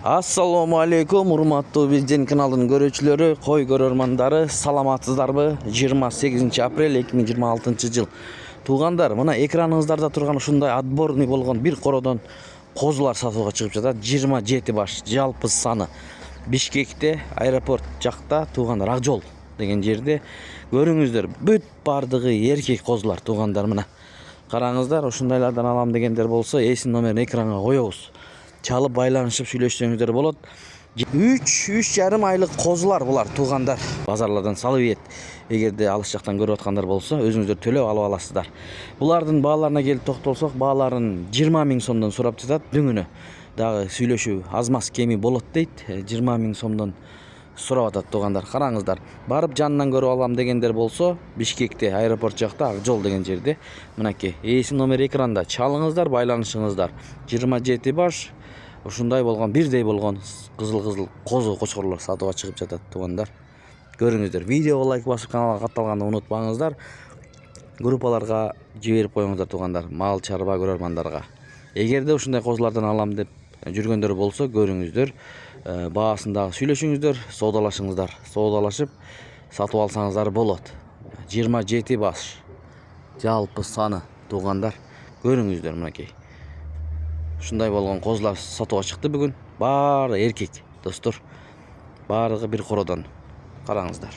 Assalamu alaikum, урматтуу биздин каналдын көрүүчүлөрү, кой көрөрмандары, саламатсыздарбы? 28 апрель 2026 жыл. Туугандар, мына экраныңыздарда турган ушундай отборный болгон бир кородон козулар сатууга чыгып жатат. 27 баш, жалпы саны. Бишкекте, аэропорт жакта, туугандар, Акжол деген жерде көрүңүздөр. Бүт бардыгы эркек козулар, туугандар, мына. Караңыздар, ушундайлардан алам дегендер болсо, эсин номерин экранга коебуз. Çalıp байланышып сүйлөшсөңүздөр болот. 3,5 айлык козулар булар, туугандар. Базарлардан салып ийет. Эгерде алыс жактан көрүп аткандар болсо, өзүңүздөр төлөп алып аласыздар. Булардын бааларына келип токтолсок, бааларын 20 000 сомдон сурап жатат дүңүнө. Дагы сүйлөшүү аз-маз кеми болот дейт. 20 000 сомдон сурап атат, туугандар. Караңыздар. Барып жанынан көрүп алам дегендер болсо, Бишкекте, аэропорт жакта, Акжол деген жерде. Мынакей, эсин номер экранда. Чалыңыздар, байланышыңыздар. 27 баш. Ушундай болгон, бирдей болгон кызыл козу кочкорлор сатууга чыгып жатат, туугандар. Көрүңүздөр. Видеого лайк басып, каналга катталганды унутпаңыздар. Группаларга жиберип коюңуздар, туугандар. Мал чарба көрөрмандарга. Эгерде ушундай козулардан алам деп жүргөндөр болсо, көрүңүздөр. Баасын дагы сүйлөшүңүздөр, соодалашыңыздар. Соодалашып сатып алсаңыздар болот. 27 баш. Жалпы саны, туугандар. Көрүңүздөр, мынакей. Ушундай болгон козулар сатууга чыкты бүгүн. Баары эркек, достор. Баарыгы бир кородон. Караңыздар.